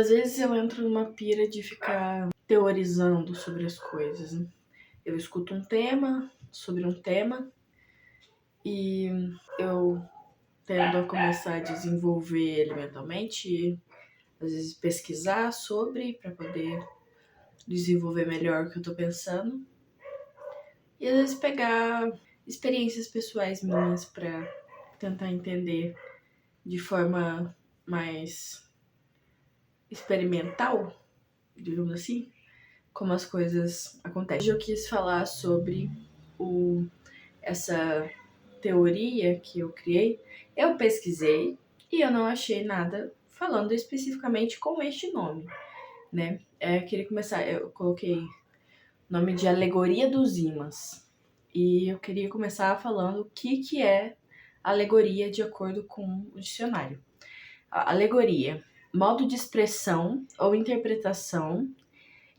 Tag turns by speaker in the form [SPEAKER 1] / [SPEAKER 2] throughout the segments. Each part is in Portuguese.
[SPEAKER 1] Às vezes eu entro numa pira de ficar teorizando sobre as coisas, né? Eu escuto um tema, sobre um tema, e eu tendo a começar a desenvolver ele mentalmente, às vezes pesquisar sobre, para poder desenvolver melhor o que eu tô pensando. E às vezes pegar experiências pessoais minhas para tentar entender de forma mais experimental, digamos assim, como as coisas acontecem. Hoje eu quis falar sobre essa teoria que eu criei. Eu pesquisei e eu não achei nada falando especificamente com este nome, né? Eu queria começar, eu coloquei o nome de alegoria dos ímãs. E eu queria começar falando o que é alegoria de acordo com o dicionário. A alegoria, modo de expressão ou interpretação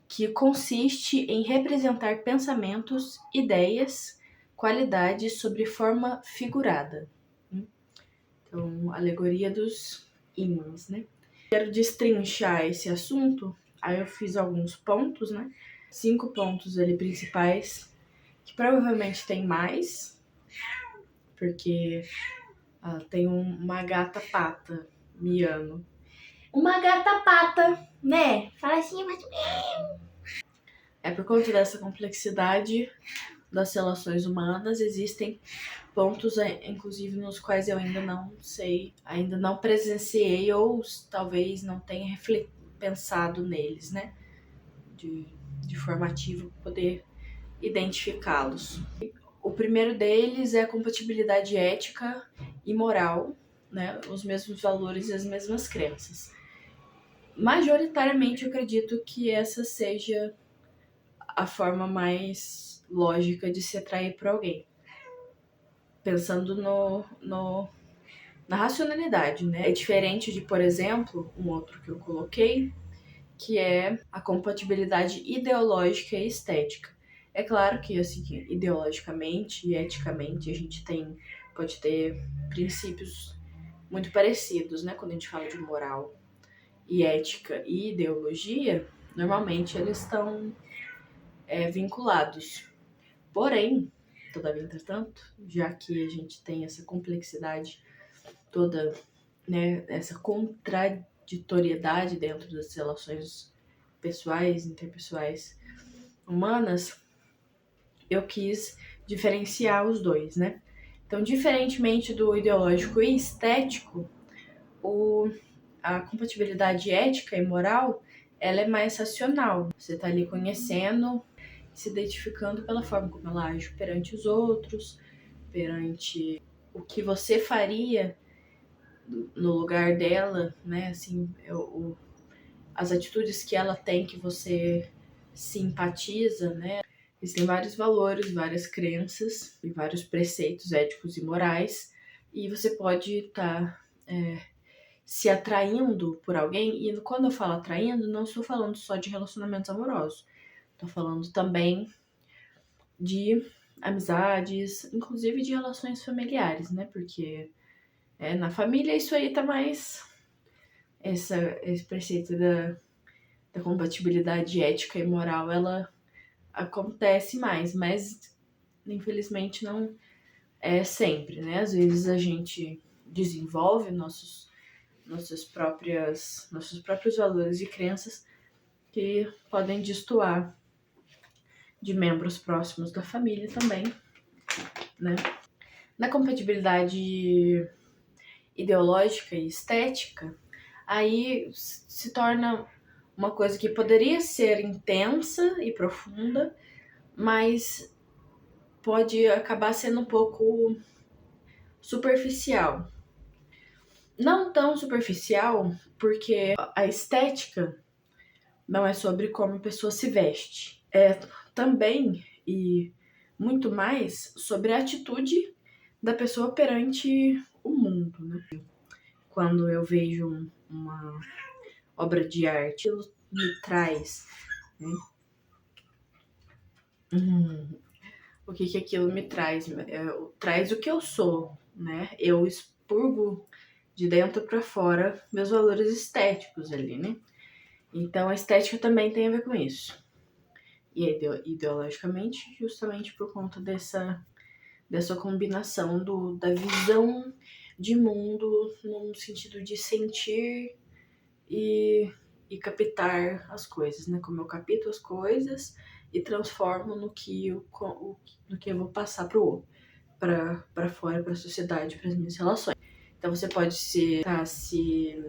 [SPEAKER 1] que consiste em representar pensamentos, ideias, qualidades sobre forma figurada. Então, alegoria dos ímãs, né? Quero destrinchar esse assunto, aí eu fiz alguns pontos, né? 5 pontos ali principais, que provavelmente tem mais, porque tem uma gata pata miando. Uma gata pata, né? Fala assim, mas... É por conta dessa complexidade das relações humanas, existem pontos, inclusive, nos quais eu ainda não sei, ainda não presenciei ou talvez não tenha pensado neles, né? De forma ativa, poder identificá-los. O primeiro deles é a compatibilidade ética e moral, né? Os mesmos valores e as mesmas crenças. Majoritariamente, eu acredito que essa seja a forma mais lógica de se atrair por alguém. Pensando na racionalidade, né? É diferente de, por exemplo, um outro que eu coloquei, que é a compatibilidade ideológica e estética. É claro que, assim, ideologicamente e eticamente a gente pode ter princípios muito parecidos, né? Quando a gente fala de moral e ética e ideologia, normalmente eles estão vinculados. Porém, todavia, entretanto, já que a gente tem essa complexidade toda, né, essa contraditoriedade dentro das relações pessoais, interpessoais, humanas, eu quis diferenciar os dois, né? Então, diferentemente do ideológico e estético, a compatibilidade ética e moral, ela é mais racional. Você tá ali conhecendo, se identificando pela forma como ela age perante os outros, perante o que você faria no lugar dela, né? Assim, as atitudes que ela tem que você simpatiza, né? Existem vários valores, várias crenças e vários preceitos éticos e morais, e você pode estar se atraindo por alguém, e quando eu falo atraindo, não estou falando só de relacionamentos amorosos, estou falando também de amizades, inclusive de relações familiares, né? Porque na família isso aí tá mais... Esse preceito da compatibilidade ética e moral, ela acontece mais, mas infelizmente não é sempre, né? Às vezes a gente desenvolve nossos próprios valores e crenças que podem destoar de membros próximos da família também, né? Na compatibilidade ideológica e estética, aí se torna uma coisa que poderia ser intensa e profunda, mas pode acabar sendo um pouco superficial. Não tão superficial, porque a estética não é sobre como a pessoa se veste. É também e muito mais sobre a atitude da pessoa perante o mundo, né? Quando eu vejo uma obra de arte, ela me traz, né? O que aquilo me traz? Traz o que eu sou, né? Eu expurgo de dentro para fora meus valores estéticos ali, né? Então a estética também tem a ver com isso. E ideologicamente, justamente por conta dessa combinação da visão de mundo num sentido de sentir e captar as coisas, né? Como eu capto as coisas e transformo no que eu vou passar para fora, para a sociedade, para as minhas relações. Então você pode estar se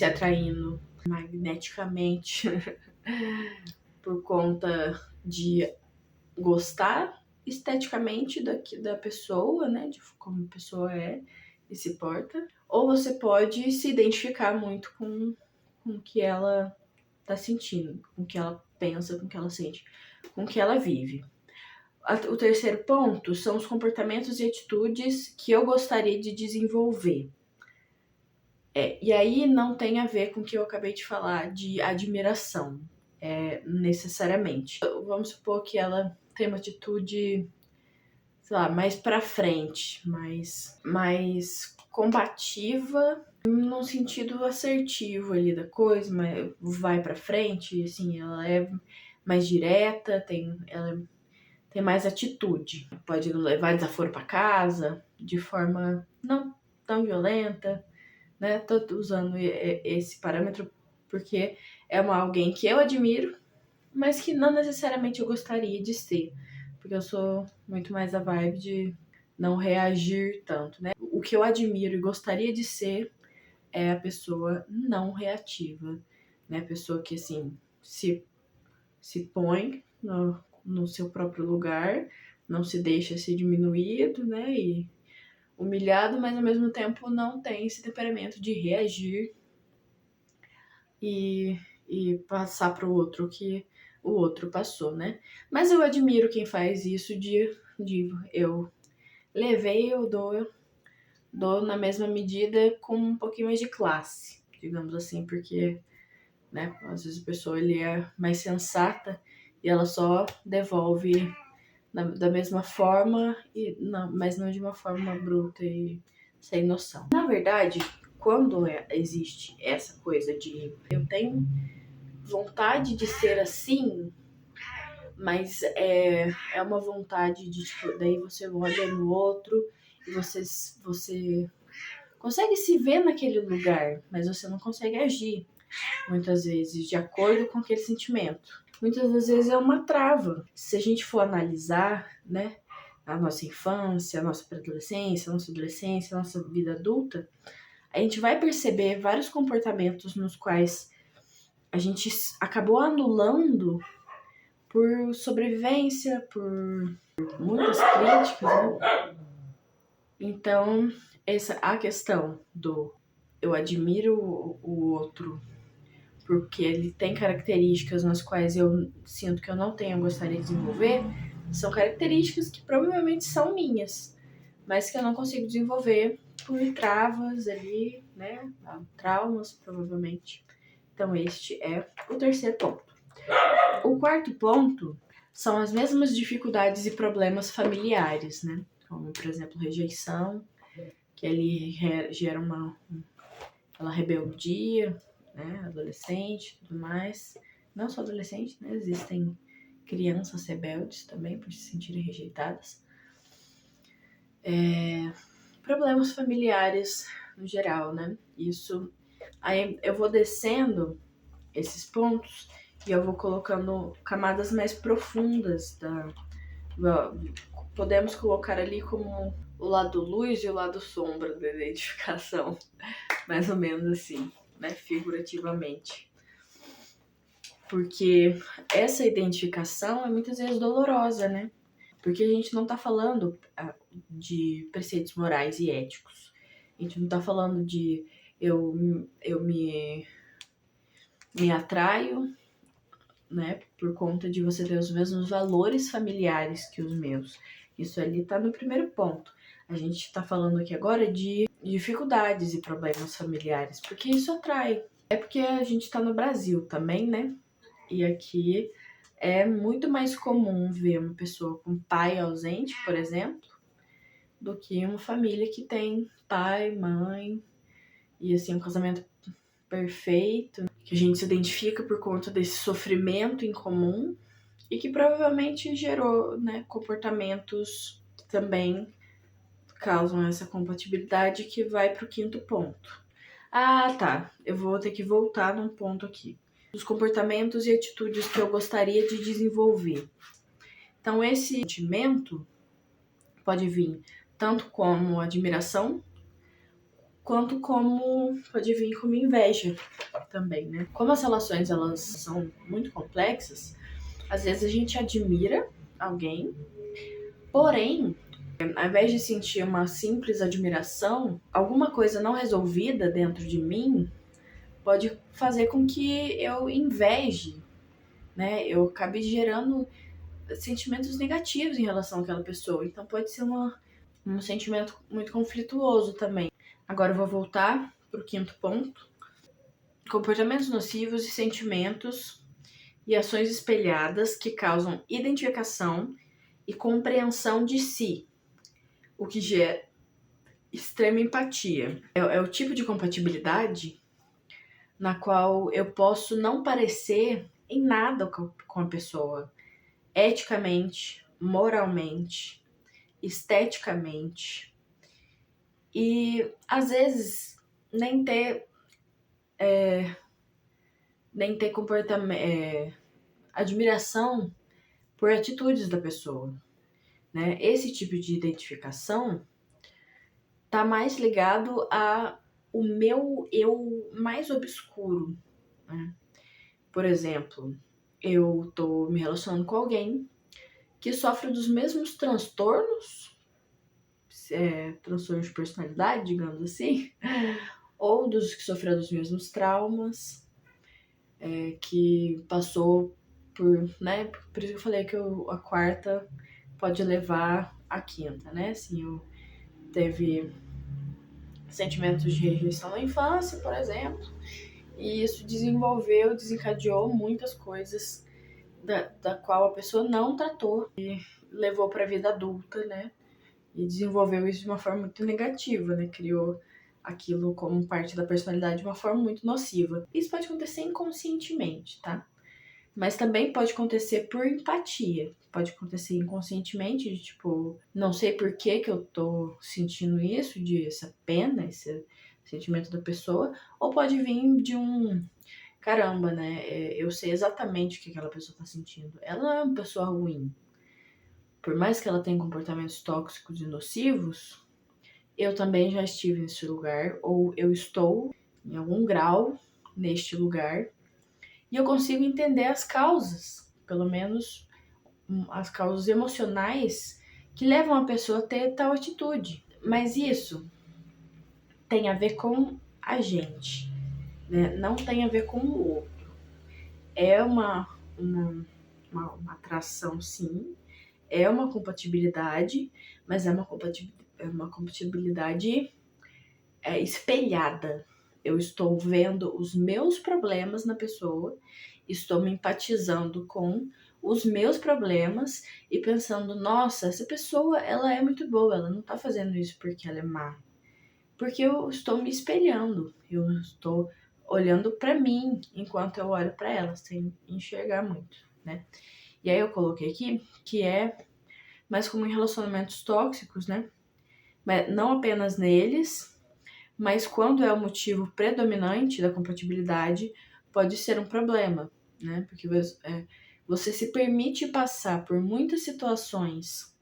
[SPEAKER 1] atraindo magneticamente por conta de gostar esteticamente da pessoa, né? De como a pessoa é e se porta. Ou você pode se identificar muito com o que ela tá sentindo, com o que ela pensa, com o que ela sente, com o que ela vive. O terceiro ponto são os comportamentos e atitudes que eu gostaria de desenvolver. E aí não tem a ver com o que eu acabei de falar de admiração, necessariamente. Vamos supor que ela tem uma atitude, sei lá, mais pra frente, mais combativa, num sentido assertivo ali da coisa, mas vai pra frente, assim, ela é mais direta, ela tem mais atitude. Pode levar desaforo pra casa de forma não tão violenta, né? Tô usando esse parâmetro porque é alguém que eu admiro, mas que não necessariamente eu gostaria de ser, porque eu sou muito mais a vibe de não reagir tanto, né? O que eu admiro e gostaria de ser é a pessoa não reativa, né? A pessoa que, assim, se põe no seu próprio lugar, não se deixa ser diminuído, né? E humilhado, mas ao mesmo tempo não tem esse temperamento de reagir e passar para o outro o que o outro passou, né? Mas eu admiro quem faz isso de eu levei, eu dou na mesma medida com um pouquinho mais de classe, digamos assim, porque, né, às vezes a pessoa ele é mais sensata e ela só devolve da mesma forma, mas não de uma forma bruta e sem noção. Na verdade, quando existe essa coisa de eu tenho vontade de ser assim, mas é uma vontade de, tipo, daí você olha no outro e você consegue se ver naquele lugar, mas você não consegue agir, muitas vezes, de acordo com aquele sentimento. Muitas das vezes é uma trava. Se a gente for analisar, né, a nossa infância, a nossa pré-adolescência, a nossa adolescência, a nossa vida adulta, a gente vai perceber vários comportamentos nos quais a gente acabou anulando por sobrevivência, por muitas críticas, né? Então, a questão do eu admiro o outro porque ele tem características nas quais eu sinto que eu não tenho, eu gostaria de desenvolver, são características que provavelmente são minhas, mas que eu não consigo desenvolver por travas ali, né? Traumas, provavelmente. Então, este é o terceiro ponto. O quarto ponto são as mesmas dificuldades e problemas familiares, né? Como, por exemplo, rejeição, que ele gera uma rebeldia, né? Adolescente e tudo mais. Não só adolescente, né? Existem crianças rebeldes também por se sentirem rejeitadas. Problemas familiares no geral, né? Isso. Aí eu vou descendo esses pontos e eu vou colocando camadas mais profundas podemos colocar ali como o lado luz e o lado sombra da identificação, mais ou menos assim, né, figurativamente. Porque essa identificação é muitas vezes dolorosa, né? Porque a gente não tá falando de preceitos morais e éticos. A gente não tá falando de eu me atraio, né, por conta de você ter os mesmos valores familiares que os meus. Isso ali tá no primeiro ponto. A gente tá falando aqui agora de dificuldades e problemas familiares, porque isso atrai. É porque a gente tá no Brasil também, né? E aqui é muito mais comum ver uma pessoa com pai ausente, por exemplo, do que uma família que tem pai, mãe e assim um casamento perfeito, que a gente se identifica por conta desse sofrimento em comum e que provavelmente gerou, né, comportamentos que também causam essa compatibilidade, que vai para o quinto ponto. Ah, tá. Eu vou ter que voltar num ponto aqui. Os comportamentos e atitudes que eu gostaria de desenvolver. Então, esse sentimento pode vir tanto como admiração, quanto como pode vir como inveja também, né? Como as relações elas são muito complexas, às vezes a gente admira alguém, porém, ao invés de sentir uma simples admiração, alguma coisa não resolvida dentro de mim pode fazer com que eu inveje, né? Eu acabe gerando sentimentos negativos em relação àquela pessoa. Então pode ser um sentimento muito conflituoso também. Agora eu vou voltar para o quinto ponto. Comportamentos nocivos e sentimentos e ações espelhadas que causam identificação e compreensão de si, o que gera extrema empatia. É o tipo de compatibilidade na qual eu posso não parecer em nada com a pessoa, eticamente, moralmente, esteticamente, e às vezes nem ter comportamento, admiração por atitudes da pessoa, né? Esse tipo de identificação tá mais ligado a o meu eu mais obscuro, né? Por exemplo, eu tô me relacionando com alguém que sofre dos mesmos transtornos, transtornos de personalidade, digamos assim, ou dos que sofreu dos mesmos traumas, que passou por, né? Por isso que eu falei que a quarta pode levar à quinta, né? Assim, eu teve sentimentos de rejeição na infância, por exemplo, e isso desencadeou muitas coisas da qual a pessoa não tratou e levou para a vida adulta, né? E desenvolveu isso de uma forma muito negativa, né? Criou aquilo como parte da personalidade de uma forma muito nociva. Isso pode acontecer inconscientemente, tá? Mas também pode acontecer por empatia. Pode acontecer inconscientemente, de tipo, não sei por que eu tô sentindo isso, de essa pena, esse sentimento da pessoa, ou pode vir de um caramba, né? Eu sei exatamente o que aquela pessoa tá sentindo. Ela não é uma pessoa ruim. Por mais que ela tenha comportamentos tóxicos e nocivos, eu também já estive nesse lugar, ou eu estou em algum grau neste lugar, e eu consigo entender as causas, pelo menos as causas emocionais que levam a pessoa a ter tal atitude. Mas isso tem a ver com a gente, né? Não tem a ver com o outro. É uma atração, sim, é uma compatibilidade, mas é uma compatibilidade espelhada. Eu estou vendo os meus problemas na pessoa, estou me empatizando com os meus problemas e pensando, nossa, essa pessoa, ela é muito boa, ela não tá fazendo isso porque ela é má. Porque eu estou me espelhando, eu estou olhando para mim enquanto eu olho para ela, sem enxergar muito, né? E aí eu coloquei aqui que é mais como em relacionamentos tóxicos, né? Mas não apenas neles, mas quando é o motivo predominante da compatibilidade, pode ser um problema, né? Porque você se permite passar por muitas situações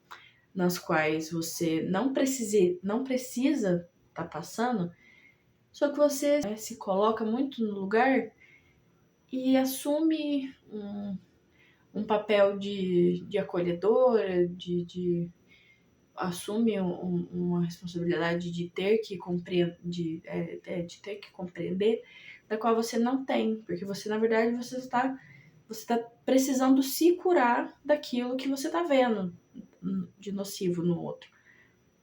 [SPEAKER 1] nas quais você não precisa estar passando, só que você se coloca muito no lugar e assume um papel de acolhedora, assume uma responsabilidade de ter que compreender, de ter que compreender, da qual você não tem, porque você, na verdade, você está precisando se curar daquilo que você está vendo de nocivo no outro,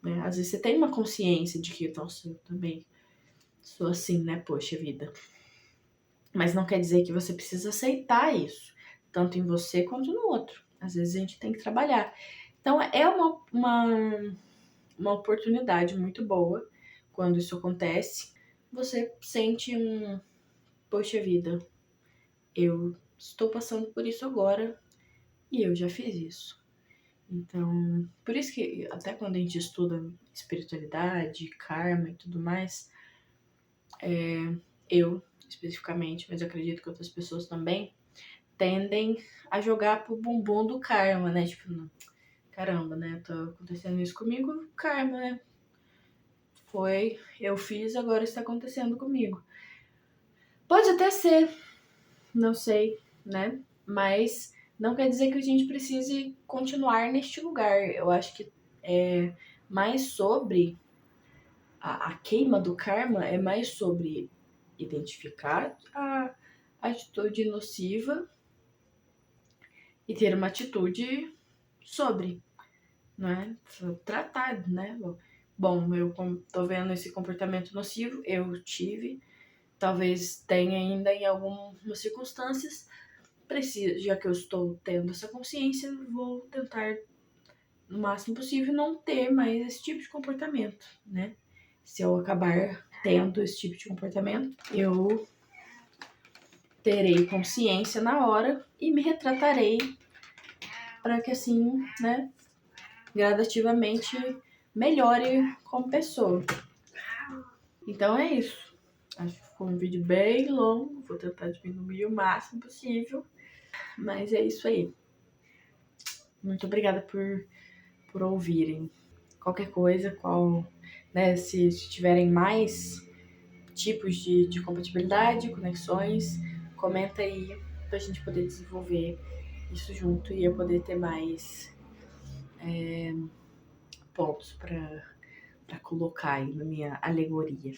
[SPEAKER 1] né? Às vezes você tem uma consciência de que, nossa, eu também sou assim, né? Poxa vida. Mas não quer dizer que você precisa aceitar isso, tanto em você quanto no outro. Às vezes a gente tem que trabalhar. Então é uma oportunidade muito boa quando isso acontece. Você sente poxa vida, eu estou passando por isso agora e eu já fiz isso. Então, por isso que até quando a gente estuda espiritualidade, karma e tudo mais, eu especificamente, mas eu acredito que outras pessoas também, tendem a jogar pro bumbum do karma, né? Tipo, caramba, né? Tá acontecendo isso comigo, karma, né? Foi, eu fiz, agora está acontecendo comigo. Pode até ser, não sei, né? Mas não quer dizer que a gente precise continuar neste lugar. Eu acho que é mais sobre a queima do karma, é mais sobre identificar a atitude nociva e ter uma atitude sobre, né? Tratar, né? Bom, eu tô vendo esse comportamento nocivo, eu tive, talvez tenha ainda em algumas circunstâncias, preciso, já que eu estou tendo essa consciência, vou tentar no máximo possível não ter mais esse tipo de comportamento, né? Se eu acabar tendo esse tipo de comportamento, eu terei consciência na hora e me retratarei para que assim, né, gradativamente melhore como pessoa. Então é isso. Acho que foi um vídeo bem longo, vou tentar diminuir o máximo possível, mas é isso aí. Muito obrigada por ouvirem. Qualquer coisa, né, se tiverem mais tipos de compatibilidade, conexões, comenta aí pra gente poder desenvolver isso junto e eu poder ter mais pontos para colocar aí na minha alegoria.